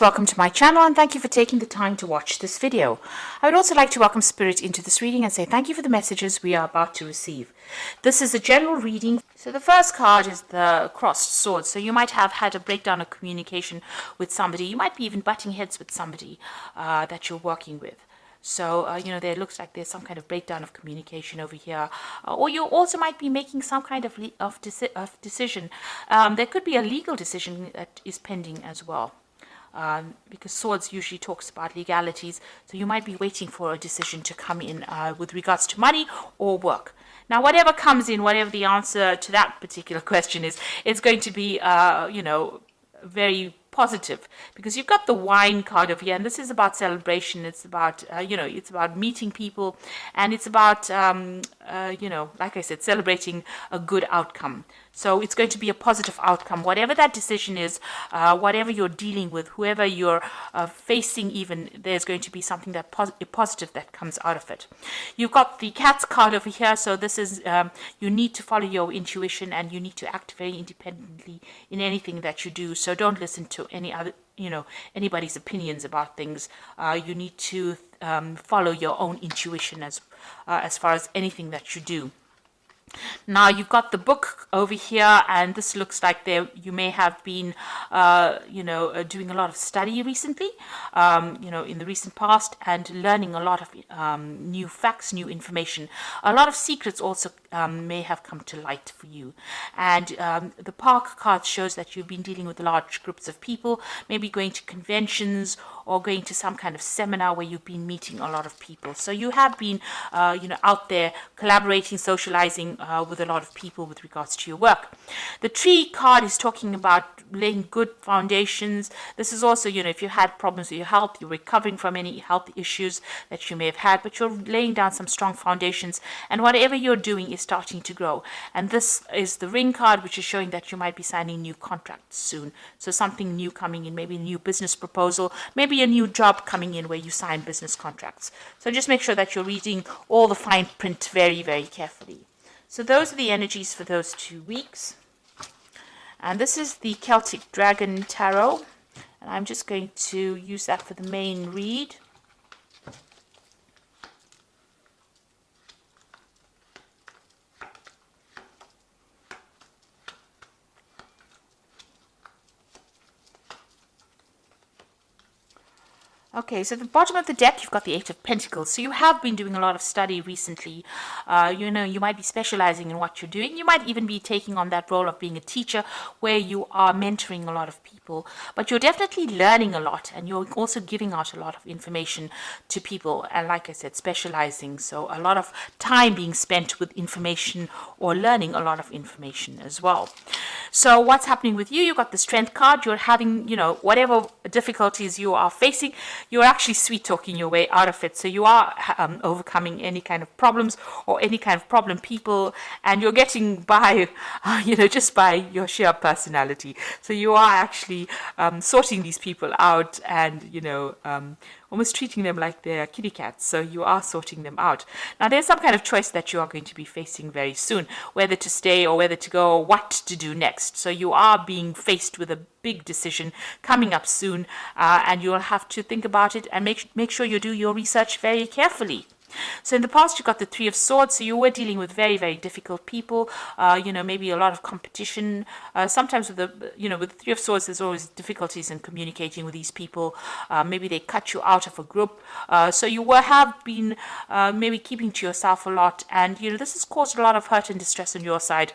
Welcome to my channel and thank you for taking the time to watch this video. I would also like to welcome Spirit into this reading and say thank you for the messages we are about to receive. This is a general reading. So the first card is the crossed swords. So you might have had a breakdown of communication with somebody. You might be even butting heads with somebody that you're working with. So, there looks like there's some kind of breakdown of communication over here. Or you also might be making some kind of decision. There could be a legal decision that is pending as well. Because swords usually talks about legalities, so you might be waiting for a decision to come in with regards to money or work. Now, whatever comes in, whatever the answer to that particular question is, it's going to be, very positive, because you've got the wine card over here, and this is about celebration. It's about it's about meeting people, and it's about like I said, celebrating a good outcome. So it's going to be a positive outcome, whatever that decision is, whatever you're dealing with, whoever you're facing, even there's going to be something that positive that comes out of it. You've got the cat's card over here, so this is you need to follow your intuition and you need to act very independently in anything that you do. So don't listen to any other anybody's opinions about things. You need to follow your own intuition as far as anything that you do. Now you've got the book over here, and this looks like you may have been, doing a lot of study recently, in the recent past, and learning a lot of new facts, new information. A lot of secrets also may have come to light for you. And the Park card shows that you've been dealing with large groups of people, maybe going to conventions or going to some kind of seminar where you've been meeting a lot of people. So you have been, out there collaborating, socializing with a lot of people with regards to your work. The Tree card is talking about laying good foundations. This is also, if you had problems with your health, you're recovering from any health issues that you may have had, but you're laying down some strong foundations, and whatever you're doing is starting to grow. And this is the Ring card, which is showing that you might be signing new contracts soon. So something new coming in, maybe a new business proposal, maybe a new job coming in where you sign business contracts. So just make sure that you're reading all the fine print very, very carefully. So those are the energies for those 2 weeks. And this is the Celtic Dragon Tarot. And I'm just going to use that for the main read. Okay, so at the bottom of the deck, you've got the Eight of Pentacles. So you have been doing a lot of study recently. You might be specializing in what you're doing. You might even be taking on that role of being a teacher where you are mentoring a lot of people. But you're definitely learning a lot, and you're also giving out a lot of information to people. And like I said, specializing. So a lot of time being spent with information or learning a lot of information as well. So what's happening with you? You've got the Strength card. You're having, whatever difficulties you are facing, you're actually sweet talking your way out of it. So you are overcoming any kind of problems or any kind of problem people, and you're getting by, just by your sheer personality. So you are actually sorting these people out and, almost treating them like they're kitty cats. So you are sorting them out. Now there's some kind of choice that you are going to be facing very soon, whether to stay or whether to go or what to do next. So you are being faced with a big decision coming up soon, and you'll have to think about it and make sure you do your research very carefully. So in the past, you got the Three of Swords. So you were dealing with very, very difficult people, maybe a lot of competition. Sometimes with the Three of Swords, there's always difficulties in communicating with these people. Maybe they cut you out of a group. So you have been maybe keeping to yourself a lot. And, this has caused a lot of hurt and distress on your side.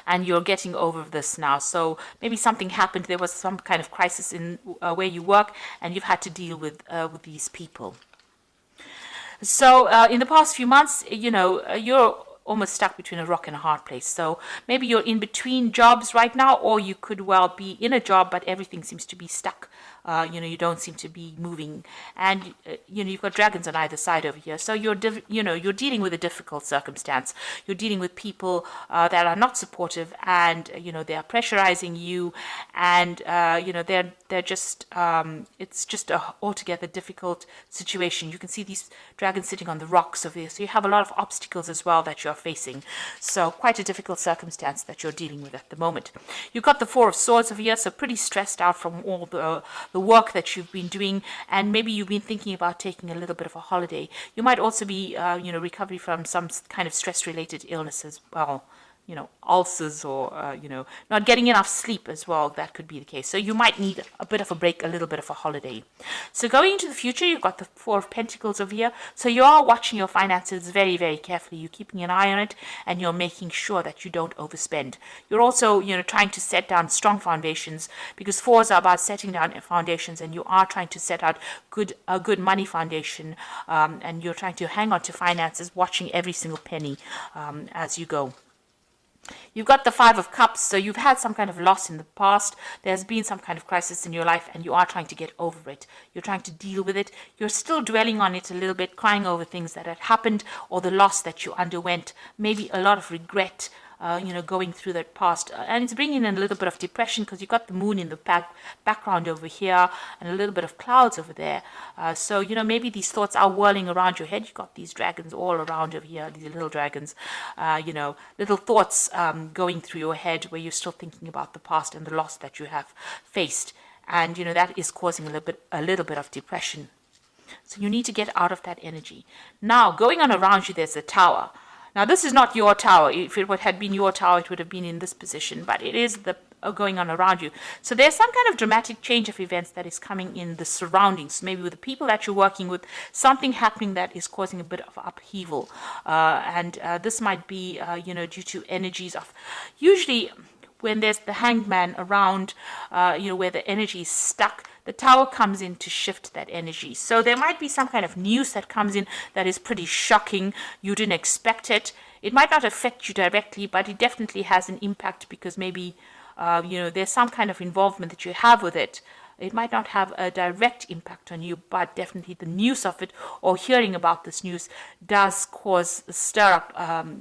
And you're getting over this now. So maybe something happened. There was some kind of crisis in where you work, and you've had to deal with these people. So in the past few months, you're almost stuck between a rock and a hard place. So maybe you're in between jobs right now, or you could well be in a job, but everything seems to be stuck. You don't seem to be moving, and you've got dragons on either side over here. So you're dealing with a difficult circumstance. You're dealing with people that are not supportive, and they are pressurizing you, and they're just it's just a altogether difficult situation. You can see these dragons sitting on the rocks over here. So you have a lot of obstacles as well that you're you're facing. So quite a difficult circumstance that you're dealing with at the moment. You've got the Four of Swords over here, so pretty stressed out from all the work that you've been doing, and maybe you've been thinking about taking a little bit of a holiday. You might also be, recovery from some kind of stress-related illness as well. Ulcers or, not getting enough sleep as well. That could be the case. So you might need a bit of a break, a little bit of a holiday. So going into the future, you've got the Four of Pentacles over here. So you are watching your finances very, very carefully. You're keeping an eye on it, and you're making sure that you don't overspend. You're also, trying to set down strong foundations, because fours are about setting down foundations, and you are trying to set out a good money foundation, and you're trying to hang on to finances, watching every single penny as you go. You've got the Five of Cups, so you've had some kind of loss in the past. There's been some kind of crisis in your life, and you are trying to get over it. You're trying to deal with it. You're still dwelling on it a little bit, crying over things that had happened or the loss that you underwent. Maybe a lot of regret, going through that past. And it's bringing in a little bit of depression, because you've got the moon in the background over here and a little bit of clouds over there. So, maybe these thoughts are whirling around your head. You've got these dragons all around over here, these little dragons, little thoughts going through your head where you're still thinking about the past and the loss that you have faced. And, that is causing a little bit of depression. So you need to get out of that energy. Now, going on around you, there's the Tower. Now, this is not your tower. If it had been your tower, it would have been in this position, but it is the going on around you. So there's some kind of dramatic change of events that is coming in the surroundings. Maybe with the people that you're working with, something happening that is causing a bit of upheaval. And this might be, due to energies of, usually when there's the Hanged Man around, where the energy is stuck, the Tower comes in to shift that energy. So there might be some kind of news that comes in that is pretty shocking. You didn't expect it. It might not affect you directly, but it definitely has an impact, because maybe, there's some kind of involvement that you have with it. It might not have a direct impact on you, but definitely the news of it or hearing about this news does stir up, a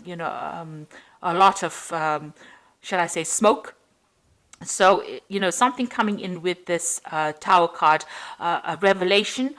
lot of, shall I say, smoke. So, something coming in with this Tower card, a revelation,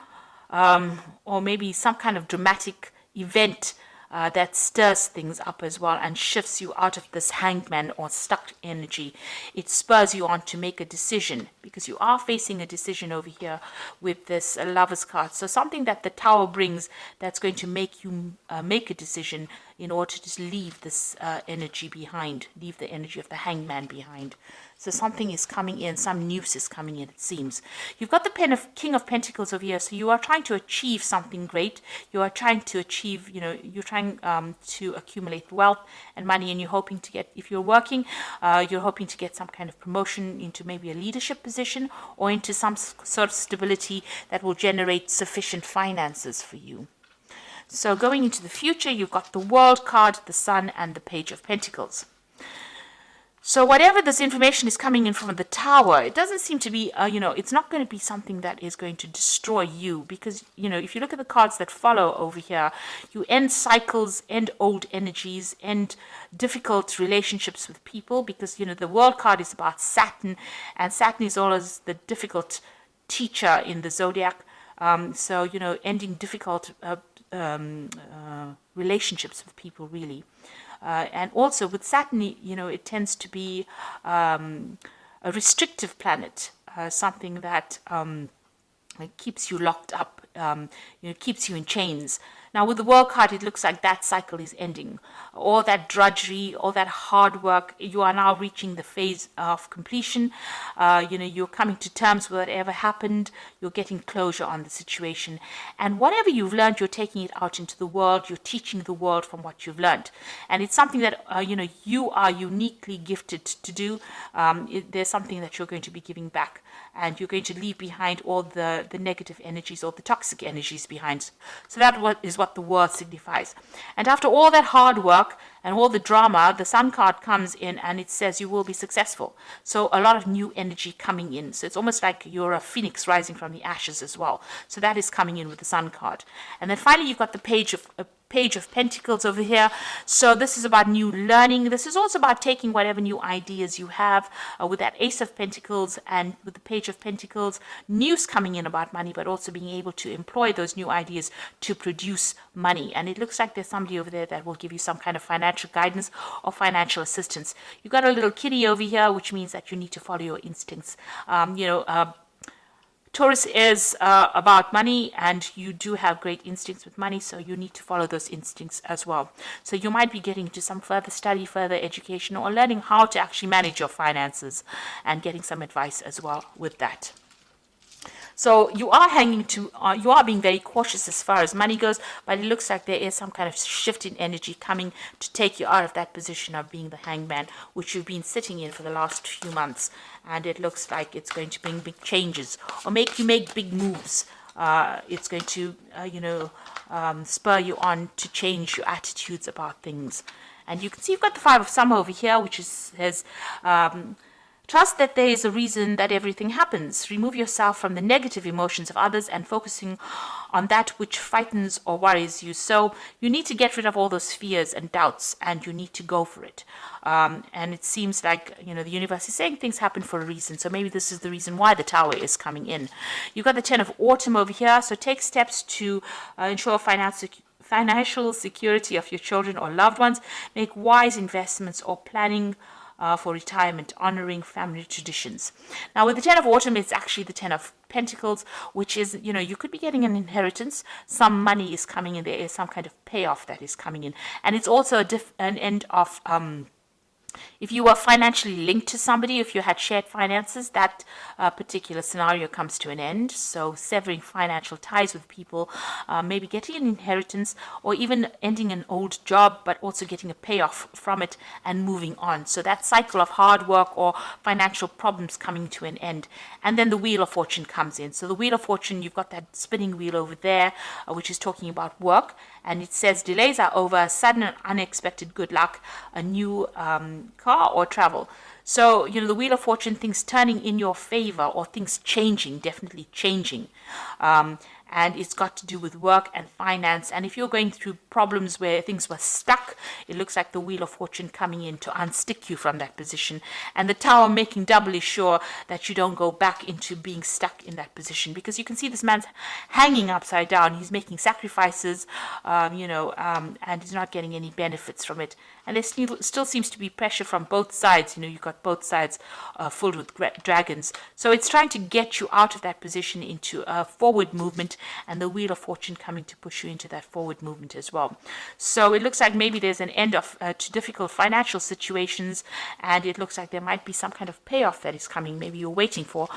or maybe some kind of dramatic event that stirs things up as well and shifts you out of this hangman or stuck energy. It spurs you on to make a decision, because you are facing a decision over here with this Lover's card. So something that the Tower brings that's going to make you make a decision in order to leave this energy behind, leave the energy of the hangman behind. So something is coming in, some news is coming in, it seems. You've got the King of Pentacles over here, so you are trying to achieve something great. You are trying to achieve, you're trying to accumulate wealth and money, and you're hoping to get, if you're working, you're hoping to get some kind of promotion into maybe a leadership position or into some sort of stability that will generate sufficient finances for you. So going into the future, you've got the World card, the Sun, and the Page of Pentacles. So whatever this information is coming in from the Tower, it doesn't seem to be, it's not going to be something that is going to destroy you, because, if you look at the cards that follow over here, you end cycles, end old energies, end difficult relationships with people, because, the World card is about Saturn, and Saturn is always the difficult teacher in the zodiac. So, ending difficult relationships with people, really. And also with Saturn, it tends to be a restrictive planet, something that keeps you locked up, keeps you in chains. Now, with the World card, it looks like that cycle is ending. All that drudgery, all that hard work, you are now reaching the phase of completion. You're coming to terms with whatever happened. You're getting closure on the situation. And whatever you've learned, you're taking it out into the world. You're teaching the world from what you've learned. And it's something that, you are uniquely gifted to do. There's something that you're going to be giving back. And you're going to leave behind all the negative energies or the toxic energies behind. So that is what the word signifies. And after all that hard work and all the drama, the Sun card comes in and it says you will be successful. So a lot of new energy coming in. So it's almost like you're a phoenix rising from the ashes as well. So that is coming in with the Sun card. And then finally you've got the Page Page of Pentacles over here. So this is about new learning. This is also about taking whatever new ideas you have with that Ace of Pentacles and with the Page of Pentacles, news coming in about money, but also being able to employ those new ideas to produce money. And it looks like there's somebody over there that will give you some kind of financial guidance or financial assistance. You got a little kitty over here, which means that you need to follow your instincts. Taurus is about money, and you do have great instincts with money, so you need to follow those instincts as well. So you might be getting into some further study, further education, or learning how to actually manage your finances and getting some advice as well with that. So you are being very cautious as far as money goes, but it looks like there is some kind of shift in energy coming to take you out of that position of being the hangman, which you've been sitting in for the last few months. And it looks like it's going to bring big changes or make you make big moves. It's going to, spur you on to change your attitudes about things. And you can see you've got the Five of Summer over here, which says, trust that there is a reason that everything happens. Remove yourself from the negative emotions of others and focusing on that which frightens or worries you. So you need to get rid of all those fears and doubts, and you need to go for it. And it seems like, the universe is saying things happen for a reason. So maybe this is the reason why the Tower is coming in. You've got the Ten of Autumn over here. So take steps to ensure financial security of your children or loved ones. Make wise investments or planning for retirement, honoring family traditions. Now, with the Ten of Autumn, it's actually the Ten of Pentacles, which is, you could be getting an inheritance. Some money is coming in. There is some kind of payoff that is coming in. And it's also an end of... if you were financially linked to somebody, if you had shared finances, that particular scenario comes to an end. So severing financial ties with people, maybe getting an inheritance or even ending an old job, but also getting a payoff from it and moving on. So that cycle of hard work or financial problems coming to an end. And then the Wheel of Fortune comes in. So the Wheel of Fortune, you've got that spinning wheel over there, which is talking about work. And it says delays are over, sudden and unexpected good luck, a new car or travel. So, the Wheel of Fortune, things turning in your favor or things changing, definitely changing. And it's got to do with work and finance. And if you're going through problems where things were stuck, it looks like the Wheel of Fortune coming in to unstick you from that position. And the Tower making doubly sure that you don't go back into being stuck in that position. Because you can see this man's hanging upside down. He's making sacrifices, and he's not getting any benefits from it. And there still seems to be pressure from both sides. You've got both sides filled with dragons. So it's trying to get you out of that position into a forward movement, and the Wheel of Fortune coming to push you into that forward movement as well. So it looks like maybe there's an end to difficult financial situations, and it looks like there might be some kind of payoff that is coming. Maybe you're waiting for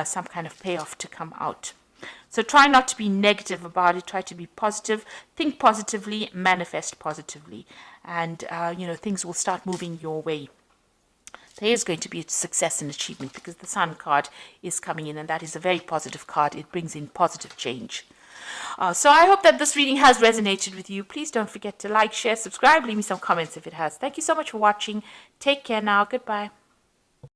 some kind of payoff to come out. So try not to be negative about it. Try to be positive. Think positively. Manifest positively. And, things will start moving your way. There is going to be a success and achievement because the Sun card is coming in, and that is a very positive card. It brings in positive change. So I hope that this reading has resonated with you. Please don't forget to like, share, subscribe. Leave me some comments if it has. Thank you so much for watching. Take care now. Goodbye.